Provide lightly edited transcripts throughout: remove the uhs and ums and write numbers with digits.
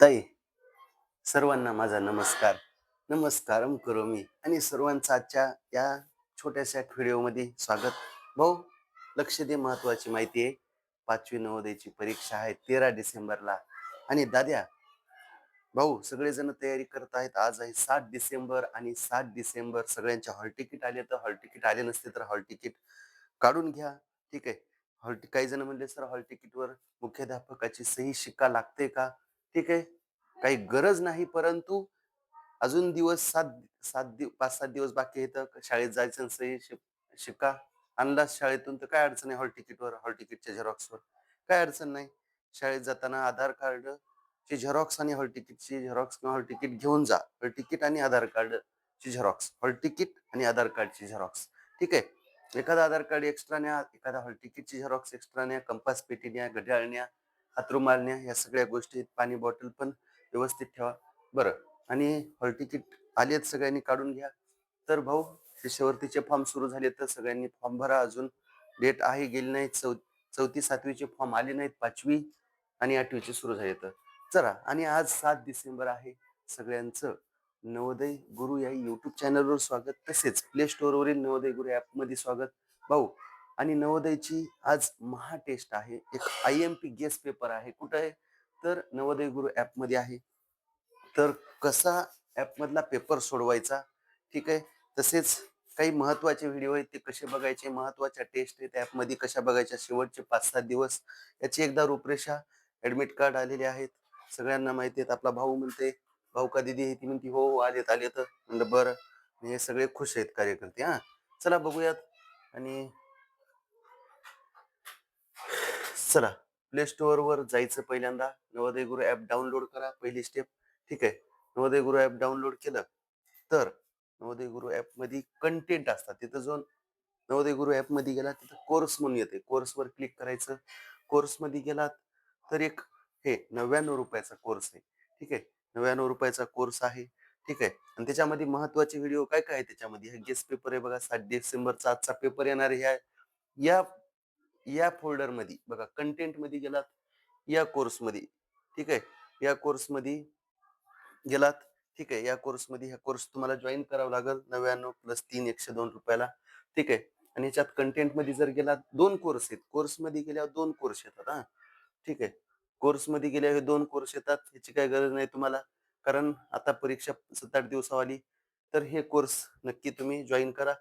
ताई, सर्वांना माझा नमस्कार. नमस्कारम करोमी आणि सर्वांचं आजच्या या छोट्याशा व्हिडिओमध्ये स्वागत. भाऊ, लक्ष दे, महत्वाची माहिती आहे. 5वी नवोदयची परीक्षा आहे 13 डिसेंबरला. आणि दाद्या, भाऊ, सगळेजण तयारी करत आहेत. आज आहे 7 डिसेंबर आणि 7 डिसेंबर सगळ्यांच्या हॉल तिकीट आले, तर हॉल तिकीट आले नसते तर हॉल तिकीट काढून घ्या. ठीक आहे. काही जण म्हणले, सर हॉल तिकीटवर मुख्याध्यापकाची सही शिक्का लागते का? ठीक आहे. काही गरज नाही, परंतु अजून दिवस 5-7 दिवस बाकी आहेत. शाळेत जायचं आणि शिक्का आणलाच शाळेतून तर काय अडचण आहे? हॉल तिकीटच्या झेरॉक्सवर काय अडचण नाही. शाळेत जाताना आधार कार्ड ची झेरॉक्स आणि हॉल तिकीटची झेरॉक्स किंवा हॉल तिकीट घेऊन जा. हॉल तिकीट आणि आधार कार्ड ची झेरॉक्स, हॉल तिकीट आणि आधार कार्डची झेरॉक्स. ठीक आहे. एखादा आधार कार्ड एक्स्ट्रा न्या, एखादा हॉल तिकीटची झेरॉक्स एक्स्ट्रा न्या, कंपास पेटी न्या, घड्याळ न्या, हातरुमाल न्या. या सगळ्या गोष्टी, पाणी बॉटल पण व्यवस्थित ठेवा. बरं. आणि हॉल तिकीट आलेत, सगळ्यांनी काढून घ्या. तर भाऊ, शिष्यवृत्तीचे फॉर्म सुरू झाले, तर सगळ्यांनी फॉर्म भरा. अजून डेट आहे, गेली नाही. 4थी 7वीचे फॉर्म आले नाहीत. 5वी आणि 8वीचे सुरू झाले. तर चला, आणि आज 7 डिसेंबर आहे. सगळ्यांचं नवोदय गुरु या युट्यूब चॅनलवर स्वागत, तसेच प्ले स्टोअरवरील नवोदय गुरु ॲपमध्ये स्वागत. भाऊ, आणि नवोदयची आज महा टेस्ट आहे. एक IMP गेस पेपर आहे. कुठं आहे? तर नवोदय गुरु ॲपमध्ये आहे. तर कसा ॲपमधला पेपर सोडवायचा, ठीक आहे. तसेच काही महत्त्वाचे व्हिडिओ आहेत, ते कसे बघायचे, महत्त्वाच्या टेस्ट आहेत ॲपमध्ये कशा बघायच्या, शेवटचे 5-7 दिवस याची एकदा रूपरेषा, ॲडमिट कार्ड आलेले आहेत, सगळ्यांना माहिती आहेत. आपला भाऊ म्हणते, भाऊ का दिदी आहे, ती म्हणते हो हो आलेत आलेत. म्हणलं बरं. हे सगळे खुश आहेत कार्यकर्ते. हा, चला बघूयात. आणि चला, प्ले स्टोअर वर जायचं. पहिल्यांदा नवोदय गुरु ऍप डाउनलोड करा, पहिली स्टेप. ठीक आहे. नवोदय गुरु ऍप डाउनलोड केलं तर नवोदय गुरु ऍप मध्ये कंटेंट असतात. तिथं जो नवोदय गुरु ऍप मध्ये गेला, तिथं कोर्स म्हणून येते. कोर्सवर क्लिक करायचं. कोर्स मध्ये गेलात तर एक हे 99 रुपयाचा कोर्स आहे. ठीक आहे. 99 रुपयाचा कोर्स आहे. ठीक आहे. आणि त्याच्यामध्ये महत्वाचे व्हिडिओ काय काय आहे त्याच्यामध्ये? गेस्ट पेपर आहे बघा, 7 डिसेंबरचा आजचा पेपर येणार आहे. या या फोल्डर मध्ये बघा, कंटेंट मध्ये गेलात, या कोर्स मध्ये. ठीक आहे. या कोर्स मध्ये गेलात. ठीक आहे. या कोर्स मध्ये, हा कोर्स तुम्हाला जॉईन करावा लागेल 99 + 3 102 रुपयाला. ठीक आहे. आणि याच्यात कंटेंट मध्ये जर गेलात, 2 कोर्स आहेत. कोर्स मध्ये गेल्यावर 2 कोर्स येतात. हा, ठीक आहे. कोर्स मध्ये गेल्यावर हे 2 कोर्स येतात. याची काही गरज नाही तुम्हाला, कारण आता परीक्षा 7-8 दिवसावाली. तर हे कोर्स नक्की तुम्ही जॉईन करा.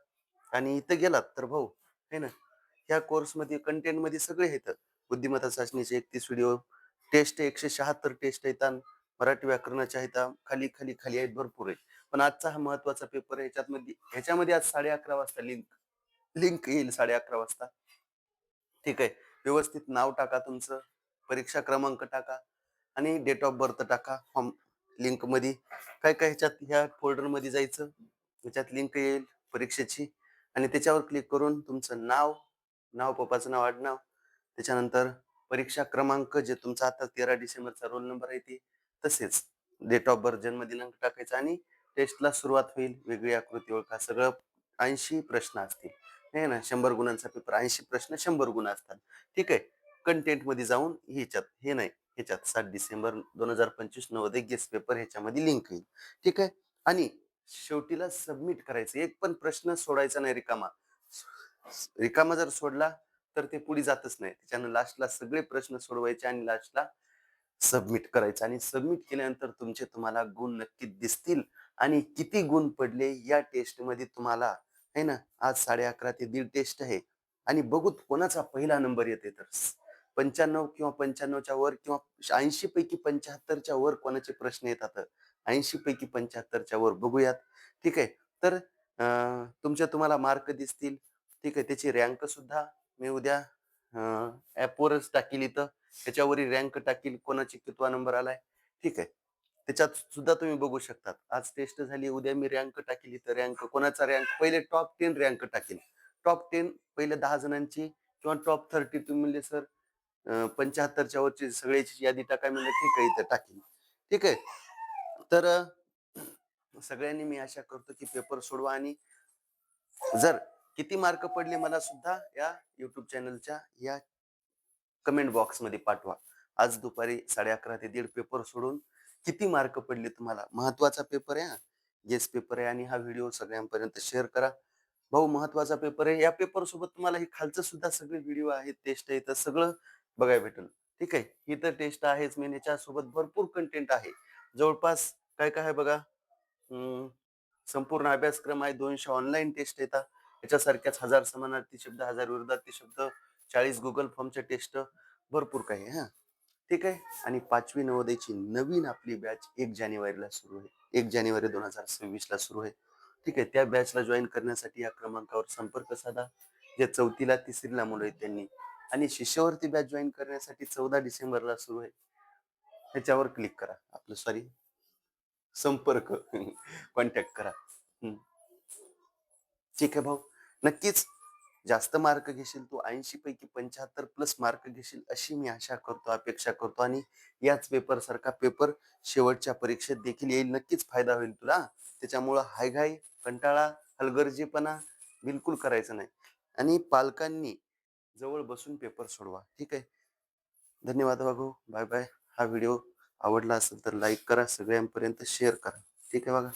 आणि इथं गेलात तर भाऊ, है ना, ह्या कोर्समध्ये कंटेंटमध्ये सगळे येतं. बुद्धिमत्ता चाचणीचे 31 व्हिडिओ, टेस्ट 176 टेस्ट येतात. मराठी व्याकरणाच्या आहेत, खाली खाली खाली आहेत, भरपूर आहेत. पण आजचा हा महत्वाचा पेपर आहे. ह्याच्यामध्ये आज 11:30 वाजता लिंक लिंक येईल, 11:30 वाजता. ठीक आहे. व्यवस्थित नाव टाका तुमचं, परीक्षा क्रमांक टाका आणि डेट ऑफ बर्थ टाका फॉर्म लिंक मध्ये. काय काय ह्याच्यात, ह्या फोल्डर मध्ये जायचं. ह्याच्यात लिंक येईल परीक्षेची, आणि त्याच्यावर क्लिक करून तुमचं नाव, पप्पाचं नाव, आडनाव, त्याच्यानंतर परीक्षा क्रमांक जे तुमचा आता 13 डिसेंबरचा रोल नंबर आहे ते, तसेच डेट ऑफ बर्थ, जन्मदिनांक टाकायचा. आणि टेस्टला सुरुवात होईल. वेगळी आकृती ओळखा. सगळं 80 प्रश्न असतील, हे ना. 100 गुणांचा पेपर, 80 प्रश्न 100 गुण असतात. ठीक आहे. कंटेंट मध्ये जाऊन ह्याच्यात, हे नाही, ह्याच्यात 7 डिसेंबर 2025 नवोदय गेस्ट पेपर, ह्याच्यामध्ये लिंक येईल. ठीक आहे. आणि शेवटीला सबमिट करायचं. एक पण प्रश्न सोडायचा नाही रिकामा. रिकामा जर सोडला तर ते पुढे जातच नाही. त्याच्यानं लास्टला सगळे प्रश्न सोडवायचे आणि लास्टला सबमिट करायचं. आणि सबमिट केल्यानंतर तुमचे तुम्हाला गुण नक्की दिसतील. आणि किती गुण पडले या टेस्ट मध्ये तुम्हाला, है ना. आज 11:30 ते 1:30 टेस्ट आहे. आणि बघू कोणाचा पहिला नंबर येते. तर 95 किंवा 95च्या वर, किंवा 80 पैकी 75च्या वर कोणाचे प्रश्न येतात. 80 पैकी 75च्या वर बघूयात. ठीक आहे. तर तुमचे तुम्हाला मार्क दिसतील. ठीक आहे. त्याची रँक सुद्धा मी उद्या ऍपवरच टाकील. इथं त्याच्यावरील रँक टाकील, कोणाची कितवा नंबर आलाय. ठीक आहे. त्याच्यात सुद्धा तुम्ही बघू शकतात. आज टेस्ट झाली, उद्या मी रँक टाकील. इथं रँक, कोणाचा रँक, पहिले टॉप 10 रँक टाकील. टॉप 10 पहिले 10 जणांची, किंवा टॉप 30. तुम्ही म्हणले सर 75च्या वरची सगळ्याची यादी टाका, म्हणलं ठीक आहे, इथं टाकील. ठीक आहे. तर सगळ्यांनी मी आशा करतो की पेपर सोडवा. आणि जर किती मार्क पडले मला सुद्धा या युट्यूब चॅनलच्या या कमेंट बॉक्स मध्ये पाठवा. आज दुपारी 11:30 ते 1:30 पेपर सोडून किती मार्क पडले तुम्हाला. महत्वाचा पेपर आहे हा. गेस पेपर आहे आणि हा व्हिडिओ सगळ्यांपर्यंत शेअर करा. भाऊ महत्वाचा पेपर आहे. या पेपर सोबत तुम्हाला हे खालचं सुद्धा सगळे व्हिडिओ आहेत, टेस्ट आहे, तर सगळं बघायला भेटेल. ठीक आहे. ही तर टेस्ट आहेच मेन याच्यासोबत भरपूर कंटेंट आहे. जवळपास काय-काय आहे बघा. अं, संपूर्ण अभ्यासक्रम आहे. 200 ऑनलाईन टेस्ट येतात. याच्यासारख्याच 1000 समानार्थी शब्द, 1000 विरुद्धार्थी शब्द, 40 Google फॉर्मच्या टेस्ट, भरपूर काही आहे हां. ठीक आहे. आणि 5वी नवोदयची नवीन आपली बॅच 1 जानेवारीला सुरू आहे. 1 जानेवारी 2026 ला सुरू आहे. ठीक आहे. त्या बॅचला जॉइन करण्यासाठी या क्रमांकावर संपर्क साधा. जे 4थीला 3रीला मुलं आहेत त्यांनी. आणि शिष्यवृत्ती बॅच जॉइन करण्यासाठी 14 डिसेंबरला सुरू आहे. ह्याच्यावर क्लिक करा. आपलं सॉरी संपर्क कॉन्टॅक्ट करा. हं. ठीक आहे भाऊ. नक्कीच जास्त मार्क घेशील तू. 80 पैकी 75 प्लस मार्क घेशील अशी मी आशा करतो, अपेक्षा करतो आणि याच पेपर सारखा पेपर शेवटच्या परीक्षेत देखील येईल. नक्कीच फायदा होईल तुला. त्याच्यामुळं हायघाई, कंटाळा, हलगर्जीपणा बिलकुल करायचं नाही. आणि पालकांनी जवळ बसून पेपर सोडवा. ठीक आहे. धन्यवाद भाऊ. Bye bye. हा व्हिडिओ आवडला असेल तर लाईक करा, सगळ्यांपर्यंत शेअर करा. ठीक आहे बघा.